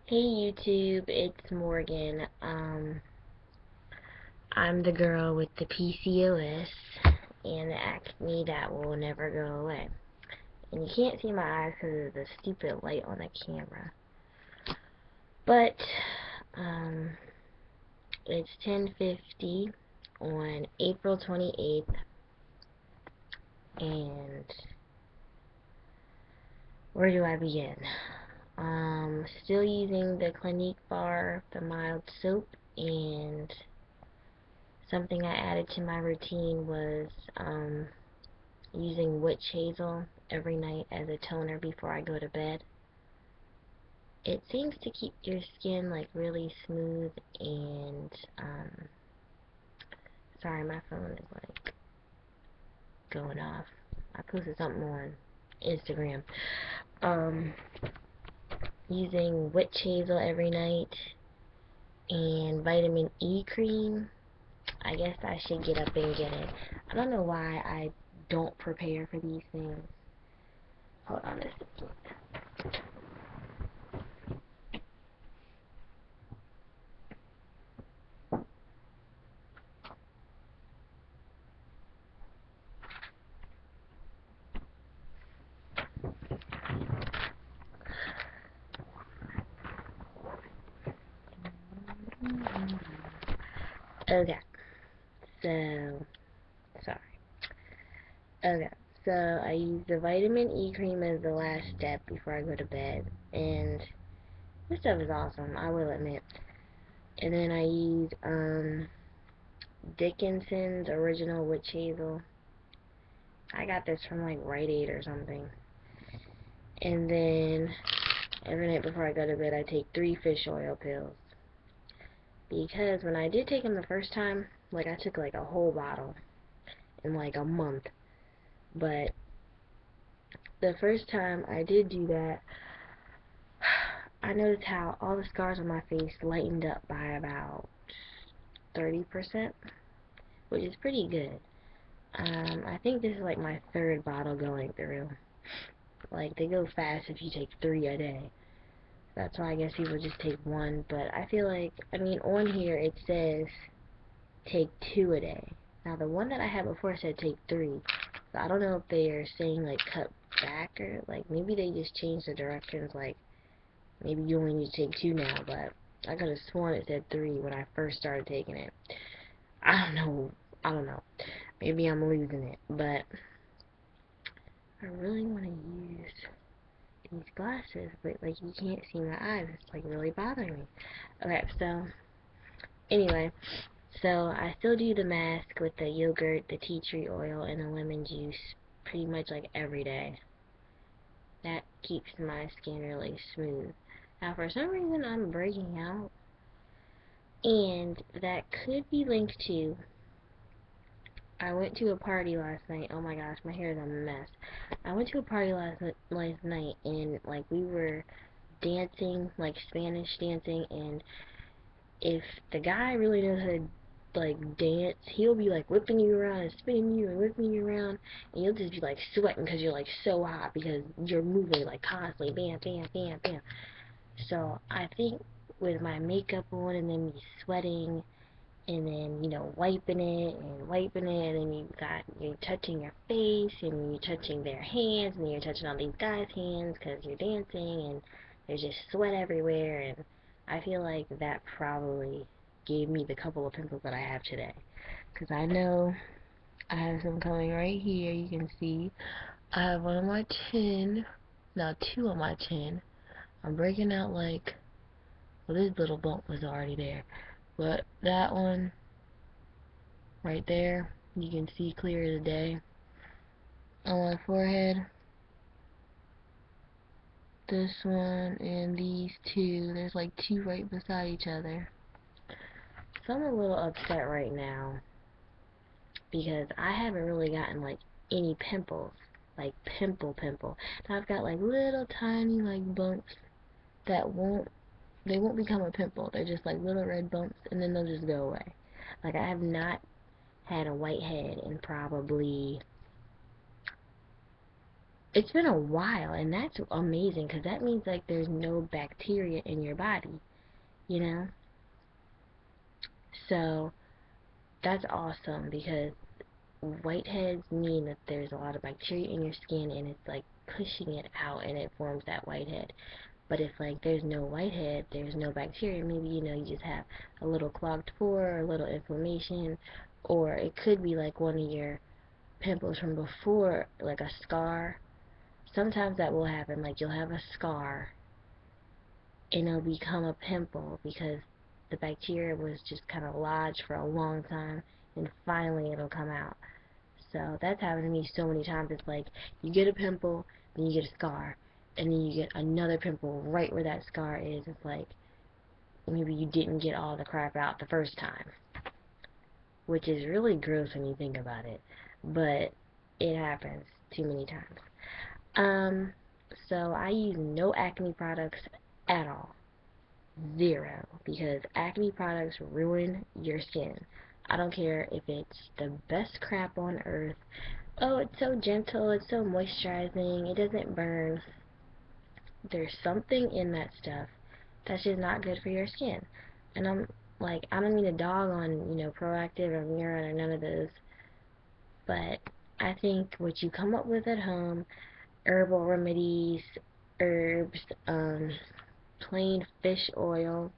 Hey YouTube, it's Morgan. I'm the girl with the PCOS and the acne that will never go away. And you can't see my eyes because of the stupid light on the camera. But, um, it's 10:50 on April 28th, and where do I begin? Still using the Clinique bar, the mild soap, and something I added to my routine was using witch hazel every night as a toner before I go to bed. It seems to keep your skin like really smooth and sorry, my phone is like going off. I posted something on Instagram. Um Using witch hazel every night and vitamin E cream. I guess I should get up and get it. I don't know why I don't prepare for these things. Hold on a second. Okay, so sorry. Okay, so I use the vitamin E cream as the last step before I go to bed, and this stuff is awesome, I will admit. And then I use Dickinson's original witch hazel. I got this from like Rite Aid or something. And then every night before I go to bed, I take 3 fish oil pills. Because when I did take them the first time, like I took like a whole bottle in like a month. But the first time I did do that, I noticed how all the scars on my face lightened up by about 30%, which is pretty good. I think this is like my third bottle going through. Like, they go fast if you take 3 a day. That's why I guess people just take one, but I feel like, I mean, on here it says take 2 a day. Now, the one that I had before said take 3. So I don't know if they are saying, like, cut back, or, like, maybe they just changed the directions, like, maybe you only need to take 2 now, but I could have sworn it said 3 when I first started taking it. I don't know. I don't know. Maybe I'm losing it, but I really want to use these glasses, but, like, you can't see my eyes. It's, like, really bothering me. Okay, so, anyway, so I still do the mask with the yogurt, the tea tree oil, and the lemon juice pretty much, like, every day. That keeps my skin really smooth. Now, for some reason, I'm breaking out, and that could be linked to, I went to a party last night. Oh my gosh, my hair is a mess. I went to a party last night, and like we were dancing, like Spanish dancing, and if the guy really knows how to like dance, he'll be like whipping you around and spinning you and whipping you around, and you'll just be like sweating because you're like so hot because you're moving like constantly, bam, bam, bam, bam. So I think with my makeup on and then me sweating and then wiping it and wiping it, and then you're touching your face and you're touching their hands and you're touching all these guys' hands because you're dancing and there's just sweat everywhere, and I feel like that probably gave me the couple of pimples that I have today, because I know I have some coming right here. You can see I have one on my chin, now two on my chin. I'm breaking out like, well, this little bump was already there, but that one right there, you can see clear as day. On my forehead, this one and these two, there's like two right beside each other. So I'm a little upset right now because I haven't really gotten like any pimples, like pimple. Now I've got like little tiny like bumps that they won't become a pimple. They're just like little red bumps, and then they'll just go away. Like, I have not had a white head in probably it's been a while, and that's amazing because that means like there's no bacteria in your body, you know? So that's awesome because whiteheads mean that there's a lot of bacteria in your skin and it's like pushing it out and it forms that whitehead. But if like there's no whitehead, there's no bacteria, maybe you just have a little clogged pore or a little inflammation, or it could be like one of your pimples from before, like a scar. Sometimes that will happen, like you'll have a scar and it'll become a pimple because the bacteria was just kind of lodged for a long time and finally it'll come out. So that's happened to me so many times. It's like you get a pimple, then you get a scar, and then you get another pimple right where that scar is. It's like maybe you didn't get all the crap out the first time, which is really gross when you think about it. But it happens too many times. Um, so I use no acne products at all. Zero. Because acne products ruin your skin. I don't care if it's the best crap on earth. Oh, it's so gentle, it's so moisturizing, it doesn't burn. There's something in that stuff that's just not good for your skin. And I'm like, I don't mean to dog on, Proactive or Mira or none of those, but I think what you come up with at home, herbal remedies, herbs, plain fish oil,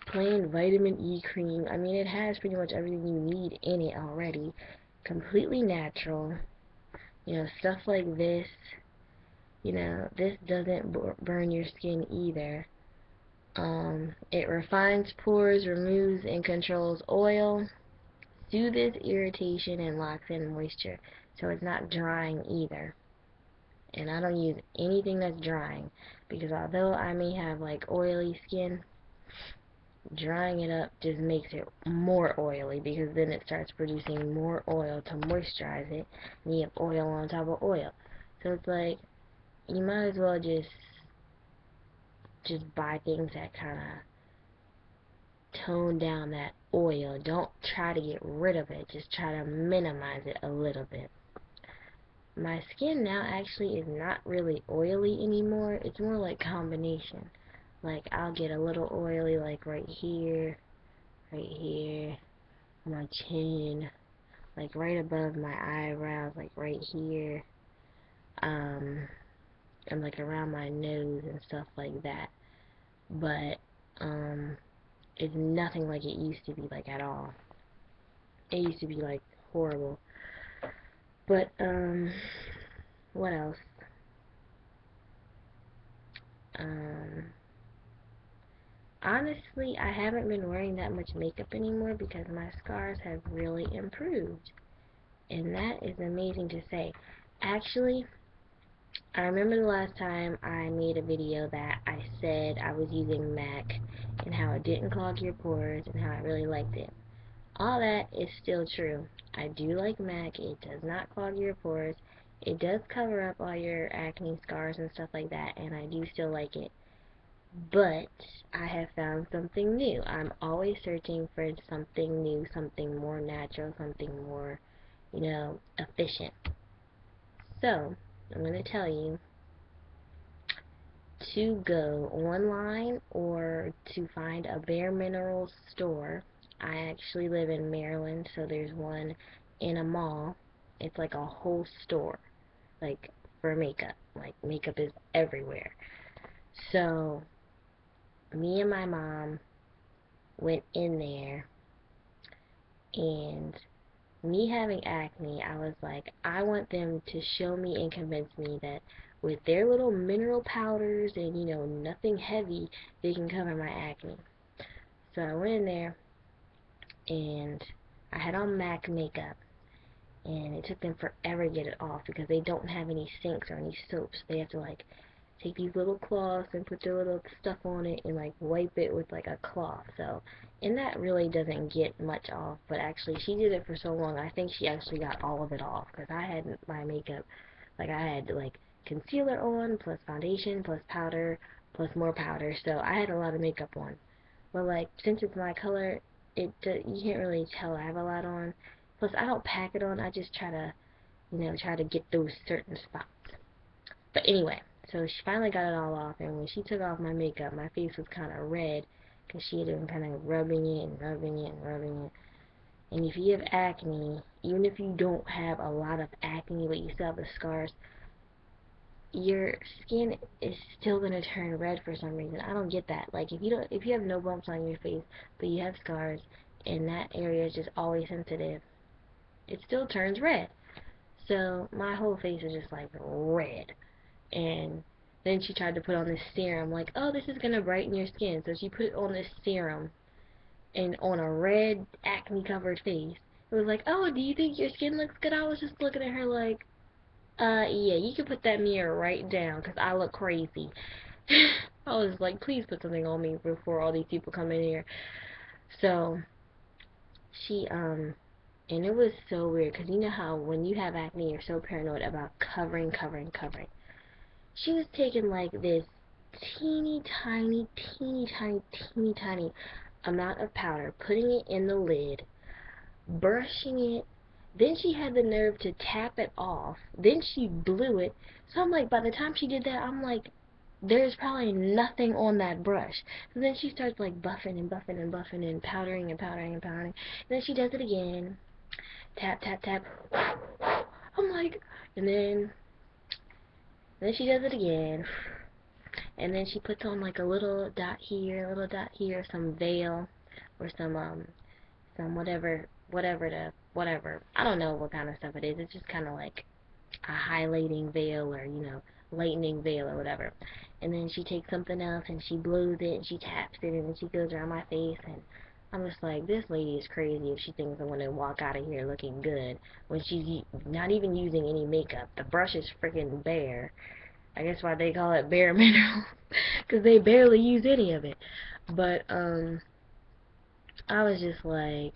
plain vitamin E cream, I mean, it has pretty much everything you need in it already. Completely natural. Stuff like this doesn't burn your skin either. It refines pores, removes and controls oil, soothes irritation, and locks in moisture. So it's not drying either. And I don't use anything that's drying because although I may have like oily skin, drying it up just makes it more oily because then it starts producing more oil to moisturize it, and you have oil on top of oil. So it's like you might as well just buy things that kind of tone down that oil. Don't try to get rid of it. Just try to minimize it a little bit. My skin now actually is not really oily anymore. It's more like combination. Like I'll get a little oily like right here, on my chin, like right above my eyebrows, like right here, um, and like around my nose and stuff like that. But, it's nothing like it used to be, like, at all. It used to be, like, horrible. But, what else? Um, Honestly, I haven't been wearing that much makeup anymore because my scars have really improved. And that is amazing to say. Actually, I remember the last time I made a video that I said I was using MAC and how it didn't clog your pores and how I really liked it. All that is still true. I do like MAC. It does not clog your pores. It does cover up all your acne scars and stuff like that, and I do still like it. But I have found something new. I'm always searching for something new, something more natural, something more, efficient. So, I'm going to tell you to go online or to find a Bare Minerals store. I actually live in Maryland, so there's one in a mall. It's like a whole store, like for makeup. Like makeup is everywhere. So me and my mom went in there, and me having acne, I was like, I want them to show me and convince me that with their little mineral powders and, nothing heavy, they can cover my acne. So I went in there and I had on MAC makeup, and it took them forever to get it off because they don't have any sinks or any soaps. They have to like take these little cloths and put their little stuff on it and like wipe it with like a cloth. So, and that really doesn't get much off, but actually she did it for so long, I think she actually got all of it off because I had my makeup, like I had like concealer on, plus foundation, plus powder, plus more powder, so I had a lot of makeup on. But like, since it's my color, you can't really tell I have a lot on. Plus, I don't pack it on, I just try to try to get those certain spots. But anyway, so she finally got it all off, and when she took off my makeup, my face was kind of red because she had been kind of rubbing it and rubbing it and rubbing it. And if you have acne, even if you don't have a lot of acne but you still have the scars, your skin is still gonna turn red for some reason. I don't get that. Like if you have no bumps on your face but you have scars and that area is just always sensitive, it still turns red. So my whole face is just like red. And then she tried to put on this serum, like, oh, this is gonna brighten your skin. So she put on this serum and on a red acne covered face. It was like, oh, do you think your skin looks good? I was just looking at her like, yeah, you can put that mirror right down because I look crazy. I was like, please put something on me before all these people come in here. So she and it was so weird because you know how when you have acne you're so paranoid about covering, covering, covering. She was taking like this teeny tiny, teeny tiny, teeny tiny amount of powder, putting it in the lid, brushing it. Then she had the nerve to tap it off. Then she blew it. So I'm like, by the time she did that, I'm like, there's probably nothing on that brush. And then she starts like buffing and buffing and buffing and powdering and powdering and powdering. And then she does it again. Tap, tap, tap. I'm like, and then she does it again. And then she puts on like a little dot here, a little dot here, some veil, or some whatever. I don't know what kind of stuff it is. It's just kind of like a highlighting veil or, lightening veil or whatever. And then she takes something else and she blows it and she taps it and then she goes around my face and I'm just like, this lady is crazy if she thinks I'm going to walk out of here looking good when she's not even using any makeup. The brush is freaking bare. I guess why they call it bare minerals because they barely use any of it. But, I was just like,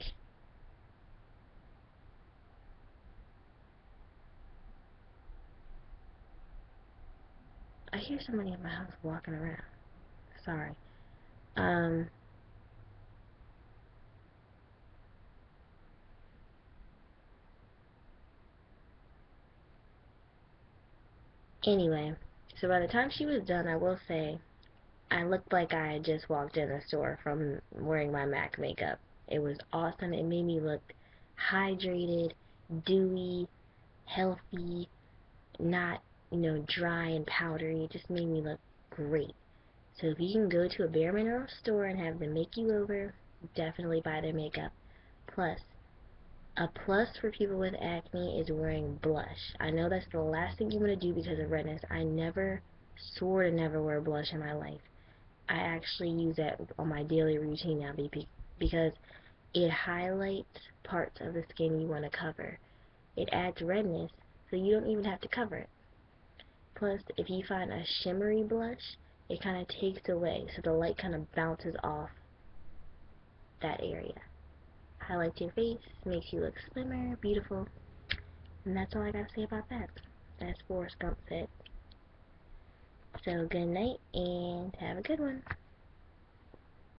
I hear somebody in my house walking around. Sorry. Um, anyway, so by the time she was done, I will say, I looked like I had just walked in the store from wearing my MAC makeup. It was awesome. It made me look hydrated, dewy, healthy, not, dry and powdery. It just made me look great. So if you can go to a Bare Minerals store and have them make you over, definitely buy their makeup. Plus, a plus for people with acne is wearing blush. I know that's the last thing you want to do because of redness. I never, swore to never wear blush in my life. I actually use that on my daily routine now because it highlights parts of the skin you want to cover. It adds redness, so you don't even have to cover it. Plus, if you find a shimmery blush, it kind of takes away, so the light kind of bounces off that area. Highlights your face, makes you look slimmer, beautiful, and that's all I gotta say about that. That's Forrest Gump said. So good night, and have a good one.